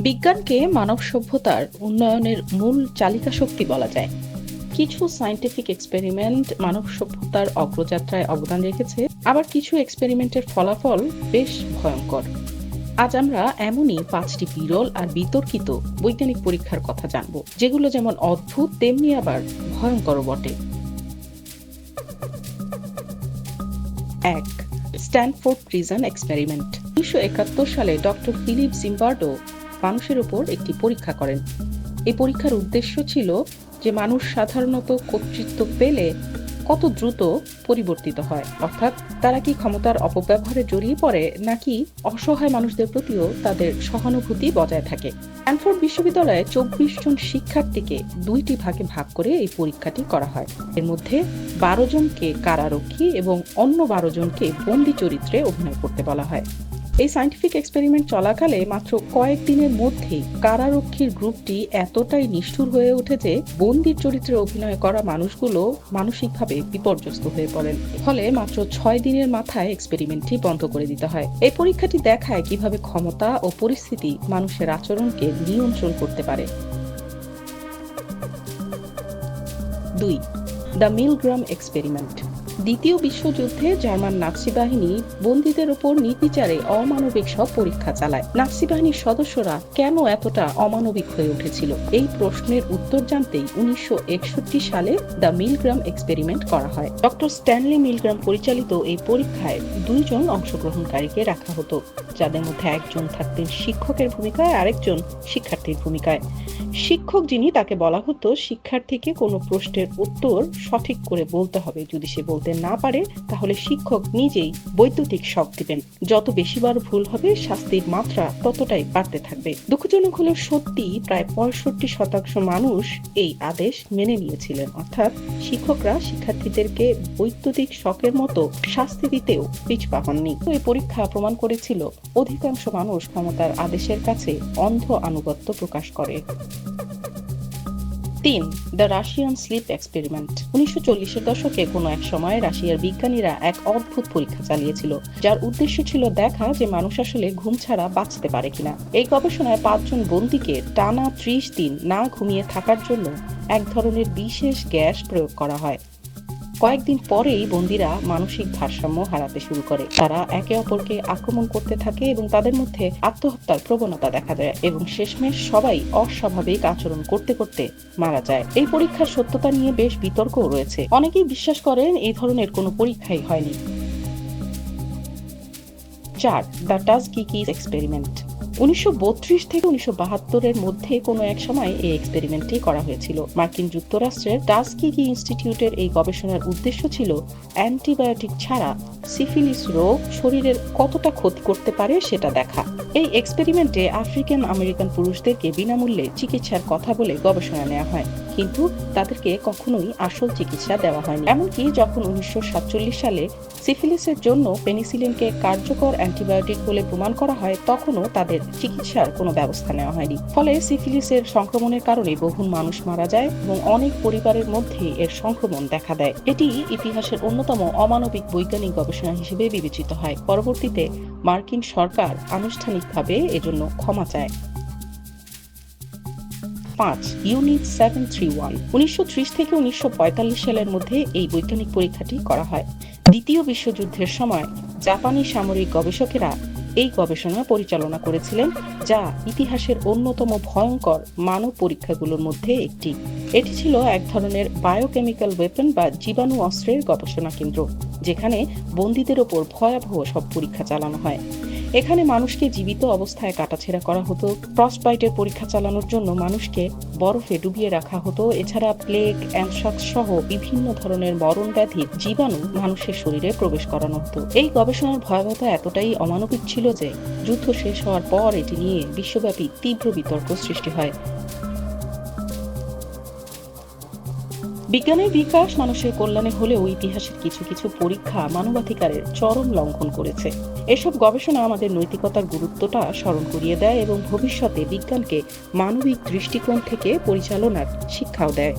বিজ্ঞানকে মানব সভ্যতার উন্নয়নের মূল চালিকা শক্তি বলা যায়। কিছু সায়েন্টিফিক এক্সপেরিমেন্ট মানব সভ্যতার অগ্রযাত্রায় অবদান রেখেছে, আবার কিছু এক্সপেরিমেন্টের ফলাফল বেশ ভয়ঙ্কর। আজ আমরা এমনই 5টি বিরল আর বিতর্কিত বৈজ্ঞানিক পরীক্ষার কথা জানব, যেগুলো যেমন অদ্ভুত তেমনি আবার ভয়ঙ্করও বটে। 1. Stanford prison experiment. 1971 সালে ডক্টর ফিলিপ জিম্বার্ডো মানুষের উপর একটি পরীক্ষা করেন। এই পরীক্ষার উদ্দেশ্য ছিল যে মানুষ সাধারণত কর্তৃত্ব পেলে কত দ্রুত পরিবর্তিত হয়, অর্থাৎ তারা কি ক্ষমতার অপব্যবহারে জড়িয়ে পড়ে নাকি অসহায় মানুষদের প্রতিও তাদের সহানুভূতি বজায় থাকে। স্ট্যানফোর্ড বিশ্ববিদ্যালয়ে 24 জন শিক্ষার্থীকে 2টি ভাগে ভাগ করে এই পরীক্ষাটি করা হয়। এর মধ্যে 12 জনকে কারারক্ষী এবং অন্য 12 জনকে বন্দী চরিত্রে অভিনয় করতে বলা হয়। এই সায়েন্টিফিক এক্সপেরিমেন্ট চলাকালে মাত্র কয়েকদিনের মধ্যেই কারারক্ষীর গ্রুপটি এতটাই নিষ্ঠুর হয়ে ওঠে যে বন্দির চরিত্রে অভিনয় করা মানুষগুলো মানসিকভাবে বিপর্যস্ত হয়ে পড়েন। ফলে মাত্র 6 দিনের মাথায় এক্সপেরিমেন্টটি বন্ধ করে দিতে হয়। এই পরীক্ষাটি দেখায় কিভাবে ক্ষমতা ও পরিস্থিতি মানুষের আচরণকে নিয়ন্ত্রণ করতে পারে। 2. The Milgram experiment. দ্বিতীয় বিশ্বযুদ্ধে জার্মান নাৎসি বাহিনী বন্দীদের উপর নির্বিচারে অমানবিক সব পরীক্ষা চালায়। নাৎসি বাহিনীর সদস্যরা কেন এতটা অমানবিক হয়ে উঠেছিল, এই প্রশ্নের উত্তর জানতেই 1961 সালে দ্য মিলগ্রাম এক্সপেরিমেন্ট করা হয়। ডক্টর স্ট্যানলি মিলগ্রাম পরিচালিত এই পরীক্ষায় 2 জন অংশগ্রহণকারীকে রাখা হতো, যাদের মধ্যে একজন থাকতেন শিক্ষকের ভূমিকায়, আরেকজন শিক্ষার্থীর ভূমিকায়। শিক্ষক যিনি, তাকে বলা হতো শিক্ষার্থীকে কোনো প্রশ্নের উত্তর সঠিক করে বলতে হবে। যদি সে বলতে না পারে তাহলে শিক্ষক নিজেই বৈদ্যুতিক শক দিবেন। যত বেশিবার ভুল হবে শাস্তির মাত্রা ততটাই বাড়তে থাকবে। দুঃখজনক হলেও সত্যি প্রায় 65% মানুষ এই আদেশ মেনে নিয়েছিলেন, অর্থাৎ শিক্ষকরা শিক্ষার্থীদেরকে বৈদ্যুতিক শকের মতো শাস্তি দিতেও পিছপা হননি। এই পরীক্ষা প্রমাণ করেছিল অধিকাংশ মানুষ ক্ষমতার আদেশের কাছে অন্ধ আনুগত্য প্রকাশ করে। 3. The Russian sleep experiment. 1940-এর দশকে কোনো এক সময় রাশিয়ার বিজ্ঞানীরা এক অদ্ভুত পরীক্ষা চালিয়েছিল, যার উদ্দেশ্য ছিল দেখা যে মানুষ আসলে ঘুম ছাড়া বাঁচতে পারে কিনা। এই গবেষণায় 5 জন বন্দীকে টানা 30 দিন না ঘুমিয়ে থাকার জন্য এক ধরনের বিশেষ গ্যাস প্রয়োগ করা হয়। কয়েকদিন পরেই বন্দীরা মানসিক ভারসাম্য হারাতে শুরু করে। তারা একে অপরকে আক্রমণ করতে থাকে এবং তাদের মধ্যে আত্মহত্যার প্রবণতা দেখা দেয় এবং শেষমেশ সবাই অস্বাভাবিক আচরণ করতে করতে মারা যায়। এই পরীক্ষার সত্যতা নিয়ে বেশ বিতর্কও রয়েছে। অনেকেই বিশ্বাস করেন এই ধরনের কোনো পরীক্ষাই হয়নি। 4. The টাসকিকি experiment. 1932 থেকে 1972-এর মধ্যে কোনো এক সময় এই এক্সপেরিমেন্টটি করা হয়েছিল। মার্কিন যুক্তরাষ্ট্রের টাসকিকি ইনস্টিটিউটের এই গবেষণার উদ্দেশ্য ছিল অ্যান্টিবায়োটিক ছাড়া সিফিলিস রোগ শরীরের কতটা ক্ষতি করতে পারে সেটা দেখা। এই এক্সপেরিমেন্টে আফ্রিকান আমেরিকান পুরুষদেরকে বিনামূল্যে চিকিৎসার কথা বলে গবেষণা নেওয়া হয়, কিন্তু তাদেরকে কখনোই আসল চিকিৎসা দেওয়া হয়নি। এমনকি যখন 1947 সালে সিফিলিসের জন্য পেনিসিলিনকে কার্যকর অ্যান্টিবায়োটিক বলে প্রমাণ করা হয়, তখনও তাদের চিকিৎসার কোনো ব্যবস্থা নেওয়া হয়নি। ফলে সিফিলিসের সংক্রমণের কারণে বহু মানুষ মারা যায় এবং অনেক পরিবারের মধ্যে এর সংক্রমণ দেখা দেয়। এটি ইতিহাসের অন্যতম অমানবিক বৈজ্ঞানিক গবেষণা হিসেবে বিবেচিত হয়। পরবর্তীতে মার্কিন সরকার আনুষ্ঠানিকভাবে এজন্য ক্ষমা চায়। 5. ইউনিট 731। 1930 থেকে 1945 সালের মধ্যে এই বৈজ্ঞানিক পরীক্ষাটি করা হয়। দ্বিতীয় বিশ্বযুদ্ধের সময় জাপানি সামরিক গবেষকেরা এই গবেষণা পরিচালনা করেছিলেন, যা ইতিহাসের অন্যতম ভয়ঙ্কর মানব পরীক্ষাগুলোর মধ্যে একটি। এটি ছিল এক ধরনের বায়োকেমিক্যাল ওয়েপন বা জীবাণু অস্ত্রের গবেষণা কেন্দ্র, যেখানে বন্দীদের ওপর ভয়াবহ সব পরীক্ষা চালানো হয়। এখানে মানুষকে জীবিত অবস্থায় কাটাছেঁড়া করা হতো। ফ্রস্টবাইটের পরীক্ষা চালানোর জন্য মানুষকে বরফে ডুবিয়ে রাখা হতো। এছাড়া প্লেগ, অ্যানথ্রাক্স সহ বিভিন্ন ধরনের মরণ ব্যাধির জীবাণু মানুষের শরীরে প্রবেশ করানো হতো। এই গবেষণার ভয়াবহতা এতটাই অমানবিক ছিল যে যুদ্ধ শেষ হওয়ার পর এটি নিয়ে বিশ্বব্যাপী তীব্র বিতর্ক সৃষ্টি হয়। বিজ্ঞানের বিকাশ মানুষের কল্যাণে হলেও ইতিহাসের কিছু কিছু পরীক্ষা মানবাধিকারের চরম লঙ্ঘন করেছে। এসব গবেষণা আমাদের নৈতিকতার গুরুত্বটা স্মরণ করিয়ে দেয় এবং ভবিষ্যতে বিজ্ঞানকে মানবিক দৃষ্টিকোণ থেকে পরিচালনার শিক্ষাও দেয়।